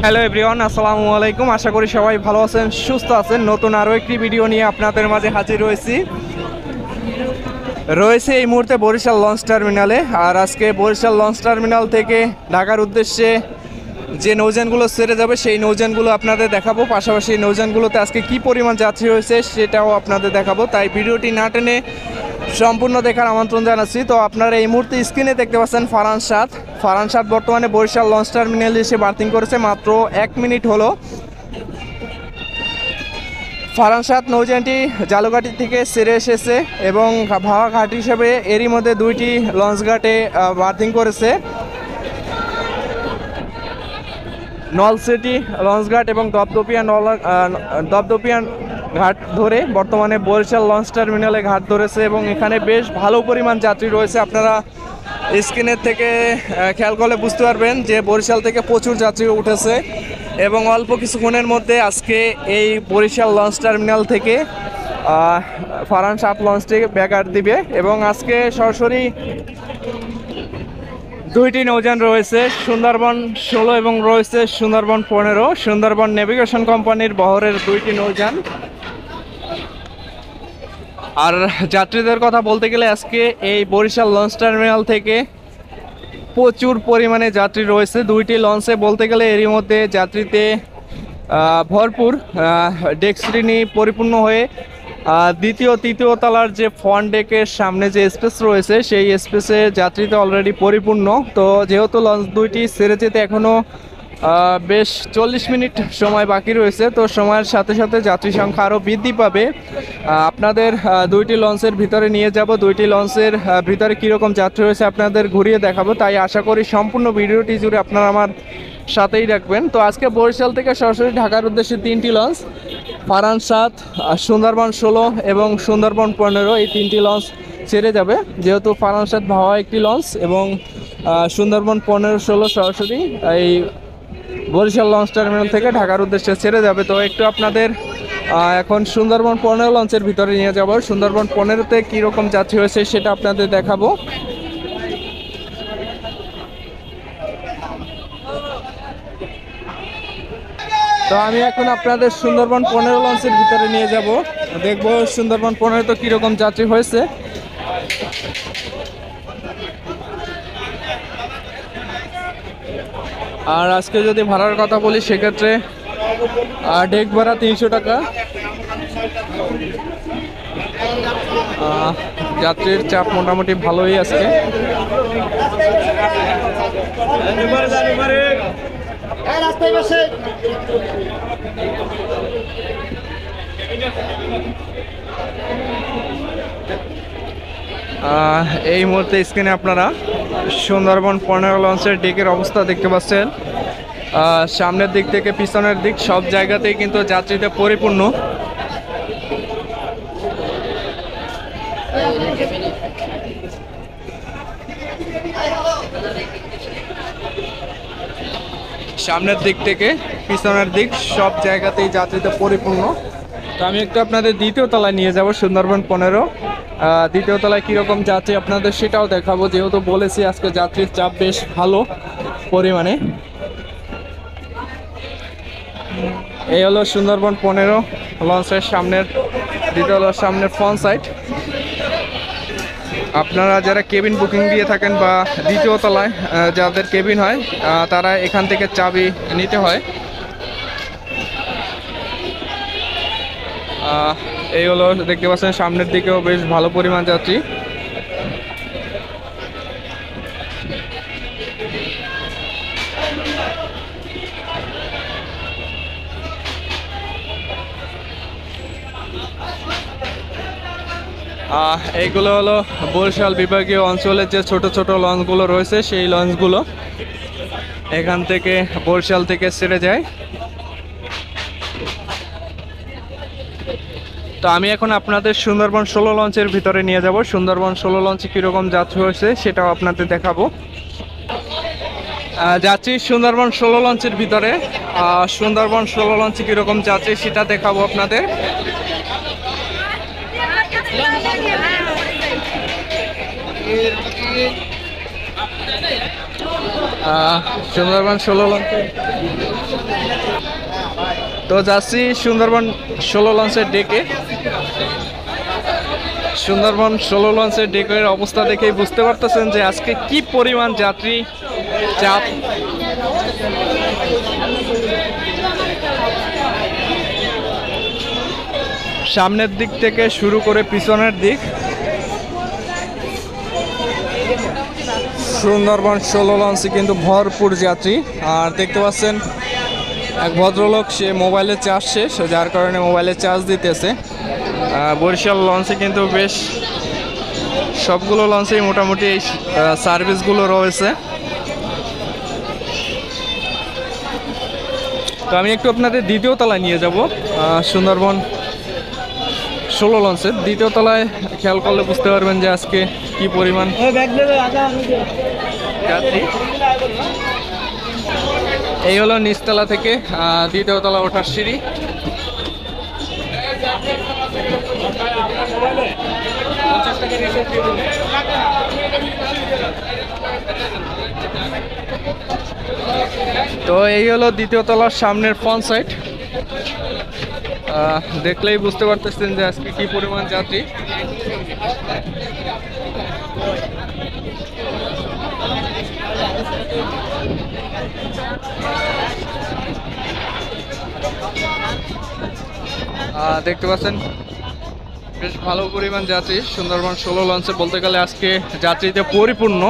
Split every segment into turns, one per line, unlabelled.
Hello everyone, আসসালামু আলাইকুম। আশা করি সবাই ভালো আছেন, সুস্থ আছেন। নতুন আরও একটি ভিডিও নিয়ে আপনাদের মাঝে হাজির রয়েছে এই মুহূর্তে বরিশাল লঞ্চ টার্মিনালে। আর আজকে বরিশাল লঞ্চ টার্মিনাল থেকে ঢাকার উদ্দেশ্যে যে নৌযানগুলো ছেড়ে যাবে সেই নৌযানগুলো আপনাদের দেখাবো। পাশাপাশি নৌযানগুলোতে আজকে কি পরিমাণ যাত্রী হয়েছে সেটাও আপনাদের দেখাবো। তাই ভিডিওটি না টেনে সম্পূর্ণ দেখার আমন্ত্রণ জানাচ্ছি। তো আপনারা এই মুহূর্তে স্ক্রিনে দেখতে পাচ্ছেন ফারহান সাত বর্তমানে বরিশাল লঞ্চ টার্মিনালে এসে বার্থিং করেছে। মাত্র 1 মিনিট হলো। ফারহান সাত নৌযানটি জালুঘাটি থেকে ছেড়ে এসেছে এবং ভাড়া ঘাট হিসেবে এরই মধ্যে 2টি লঞ্চ ঘাটে বার্থিং করেছে। নলসিটি লঞ্চ ঘাট এবং দপদপিয়া ঘাট ধরে বর্তমানে বরিশাল লঞ্চ টার্মিনালে ঘাট ধরেছে এবং এখানে বেশ ভালো পরিমাণ যাত্রী রয়েছে। আপনারা স্ক্রিনের থেকে খেয়াল করলে বুঝতে পারবেন যে বরিশাল থেকে প্রচুর যাত্রী উঠেছে এবং অল্প কিছুক্ষণের মধ্যে আজকে এই বরিশাল লঞ্চ টার্মিনাল থেকে ফারহান সাত লঞ্চটি ব্যাকআউট দিবে এবং আজকে সরাসরি 2টি নৌযান রয়েছে, সুন্দরবন 16 এবং রয়েছে সুন্দরবন 15। সুন্দরবন নেভিগেশন কোম্পানির বহরের 2টি নৌযান। আর যাত্রীদের কথা বলতে গেলে আজকে এই বরিশাল লঞ্চ টার্মিনাল থেকে প্রচুর পরিমাণে যাত্রী রয়েছে। 2টি লঞ্চে বলতে গেলে এরই মধ্যে যাত্রীতে ভরপুর। ডেক শ্রেণী পরিপূর্ণ হয়ে দ্বিতীয় তৃতীয় তলার যে ফ্রন্ট ডেকের সামনে যে স্পেস রয়েছে সেই স্পেসে যাত্রীতে অলরেডি পরিপূর্ণ। তো যেহেতু লঞ্চ 2টি ছেড়ে যেতে এখনও বেশ 40 মিনিট সময় বাকি রয়েছে, তো সময়ের সাথে সাথে যাত্রী সংখ্যা আরও বৃদ্ধি পাবে। আপনাদের 2টি লঞ্চের ভিতরে নিয়ে যাব। 2টি লঞ্চের ভিতরে কীরকম যাত্রী রয়েছে আপনাদের ঘুরিয়ে দেখাবো। তাই আশা করি সম্পূর্ণ ভিডিওটি জুড়ে আপনারা আমার সাথেই রাখবেন। তো আজকে বরিশাল থেকে সরাসরি ঢাকার উদ্দেশ্যে 3টি লঞ্চ, ফারহান সাত, সুন্দরবন 16 এবং সুন্দরবন 15, এই 3টি লঞ্চ ছেড়ে যাবে। যেহেতু ফারহান সাত ভাওয়া একটি লঞ্চ এবং সুন্দরবন 15, 16 সরাসরি এই বরিশাল লঞ্চ টার্মিনাল থেকে ঢাকার উদ্দেশ্যে ছেড়ে যাবে। তো একটু আপনাদের এখন সুন্দরবন 15 লঞ্চের ভিতরে নিয়ে যাব। সুন্দরবন 15তে কীরকম যাত্রী হয়েছে সেটা আপনাদের দেখাবো। তো আমি এখন আপনাদের সুন্দরবন 15 লঞ্চের ভিতরে নিয়ে যাব, দেখব সুন্দরবন 15 তো কীরকম যাত্রী হয়েছে। আর আজকে যদি ভাড়ার কথা বলি সেক্ষেত্রে ডেক ভাড়া 300 টাকা। যাত্রীর চাপ মোটামুটি ভালোই আজকে। এই মুহূর্তে স্ক্রিনে আপনারা সুন্দরবন 15 লঞ্চের ডেকের অবস্থা দেখতে পাচ্ছেন। সামনের দিক থেকে পিছনের দিক সব জায়গাতেই কিন্তু যাত্রীতে পরিপূর্ণ। সামনের দিক থেকে পিছনের দিক সব জায়গাতেই যাত্রীতে পরিপূর্ণ। তো আমি একটু আপনাদের দ্বিতীয় তলায় নিয়ে যাব, সুন্দরবন 15। দ্বিতীয় তলায় কীরকম যাত্রী আপনাদের সেটাও দেখাবো, যেহেতু বলেছি আজকে যাত্রীর চাপ বেশ ভালো পরিমাণে। এই হলো সুন্দরবন 15 লঞ্চের সামনের দ্বিতীয় সামনের ফ্রন্ট সাইড। আপনারা যারা কেবিন বুকিং দিয়ে থাকেন বা দ্বিতীয় তলায় যাদের কেবিন হয় তারা এখান থেকে চাবি নিতে হয়। এই হলো দেখতে পাচ্ছেন সামনের দিকেও বেশ ভালো পরিমাণ যাত্রী। এইগুলো হলো বরিশাল বিভাগীয় অঞ্চলের যে ছোট ছোট লঞ্চগুলো রয়েছে সেই লঞ্চগুলো এখান থেকে বরিশাল থেকে ছেড়ে যায়। তো আমি এখন আপনাদের সুন্দরবন 16 লঞ্চের ভিতরে নিয়ে যাব। সুন্দরবন 16 লঞ্চে কীরকম যাত্রী হয়েছে সেটাও আপনাদের দেখাবো। যাচ্ছি সুন্দরবন 16 লঞ্চের ভিতরে। সুন্দরবন 16 লঞ্চে কীরকম যাত্রী সেটা দেখাবো আপনাদের। সুন্দরবন 16 লঞ্চে তো যাচ্ছি সুন্দরবন 16 লঞ্চের ডেকে। সুন্দরবন 16 লঞ্চের ডেকের অবস্থা দেখেই বুঝতে পারতেছেন যে আজকে কি পরিমাণ যাত্রী চাপ। সামনের দিক থেকে শুরু করে পিছনের দিক সুন্দরবন 16 লঞ্চে কিন্তু ভরপুর যাত্রী। আর দেখতে পাচ্ছেন এক ভদ্রলোক, সে মোবাইলে চার্জ শেষ, যার কারণে মোবাইলে চার্জ দিতেছে। বরিশাল লঞ্চে কিন্তু বেশ সবগুলো লঞ্চেই মোটামুটি এই সার্ভিসগুলো রয়েছে। তো আমি একটু আপনাদের দ্বিতীয় তলায় নিয়ে যাব। সুন্দরবন 16 লঞ্চের দ্বিতীয় তলায় খেয়াল করলে বুঝতে পারবেন যে আজকে কি পরিমাণ যাত্রী। এই হলো নিচতলা থেকে দ্বিতীয় তলা ওঠার সিঁড়ি। তো এই হলো দ্বিতীয় তলার সামনের ফ্রন্ট সাইড। দেখলেই বুঝতে পারতেছেন যে আজকে কি পরিমাণ যাত্রী। দেখতে পাচ্ছেন বেশ ভালো পরিমাণ যাত্রী সুন্দরবন 16 লঞ্চে বলতে গেলে আজকে যাত্রীতে পরিপূর্ণ।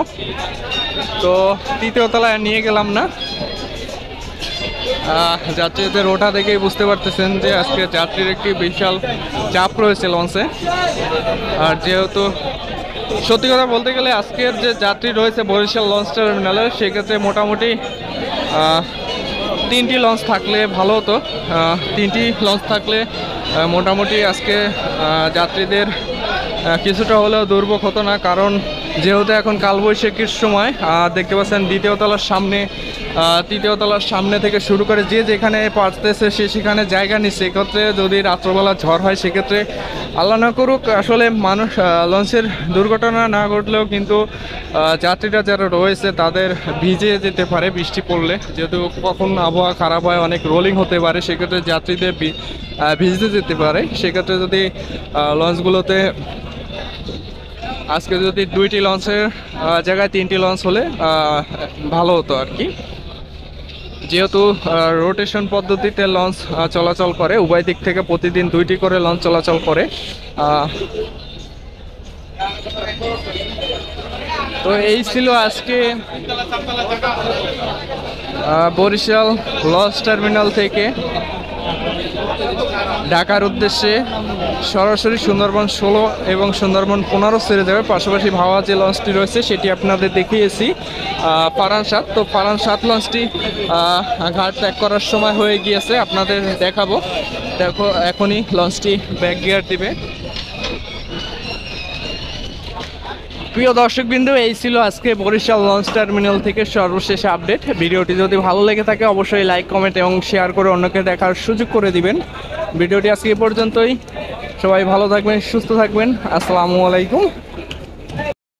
তো তৃতীয় তলায় নিয়ে গেলাম না, যাত্রীদের ওঠা দেখেই বুঝতে পারতেছেন যে আজকে যাত্রীর একটি বিশাল চাপ রয়েছে লঞ্চে। আর যেহেতু সত্যি কথা বলতে গেলে আজকের যে যাত্রী রয়েছে বরিশাল লঞ্চ টার্মিনালে, সেক্ষেত্রে মোটামুটি 3টি লঞ্চ থাকলে ভালো হতো। 3টি লঞ্চ থাকলে মোটামুটি আজকে যাত্রীদের কিছুটা হলেও দুর্ভোগ হতো না। কারণ যেহেতু এখন কালবৈশাখীর সময়, দেখতে পাচ্ছেন দ্বিতীয় তলার সামনে তৃতীয় তলার সামনে থেকে শুরু করে যে যেখানে পারতেছে সে সেখানে জায়গা নিচ্ছে। এক্ষেত্রে যদি রাত্রবেলা ঝড় হয় সেক্ষেত্রে আল্লাহ না করুক আসলে মানুষ লঞ্চের দুর্ঘটনা না ঘটলেও কিন্তু যাত্রীরা যারা রয়েছে তাদের ভিজে যেতে পারে বৃষ্টি পড়লে, যেহেতু কখন আবহাওয়া খারাপ হয়, অনেক রোলিং হতে পারে, সেক্ষেত্রে যাত্রীদের ভিজতে যেতে পারে। সেক্ষেত্রে যদি লঞ্চগুলোতে আজকে যদি 2টি লঞ্চের জায়গায় 3টি লঞ্চ হলে ভালো হতো আর কি। যেহেতু রোটেশন পদ্ধতিতে লঞ্চ চলাচল করে, উভয় দিক থেকে প্রতিদিন 2টি করে লঞ্চ চলাচল করে। তো এই ছিল আজকে বরিশাল লঞ্চ টার্মিনাল থেকে ঢাকার উদ্দেশ্যে সরাসরি সুন্দরবন 16 এবং সুন্দরবন 15 ছেড়ে যাবে। পাশাপাশি ভাওয়া যে লঞ্চটি রয়েছে সেটি আপনাদের দেখিয়েছি, ফারান 7। তো ফারান 7 লঞ্চটি ঘাট ত্যাগ করার সময় হয়ে গিয়েছে, আপনাদের দেখাবো। দেখো এখনই লঞ্চটি ব্যাক গিয়ার দিবে। প্রিয় দর্শকবৃন্দ, এই ছিল আজকে বরিশাল লঞ্চ টার্মিনাল থেকে সর্বশেষ আপডেট। ভিডিওটি যদি ভালো লেগে থাকে অবশ্যই লাইক, কমেন্ট এবং শেয়ার করে অন্যকে দেখার সুযোগ করে দিবেন। ভিডিওটি আজকে এই পর্যন্তই। সবাই ভালো থাকবেন, সুস্থ থাকবেন। আসসালামু আলাইকুম।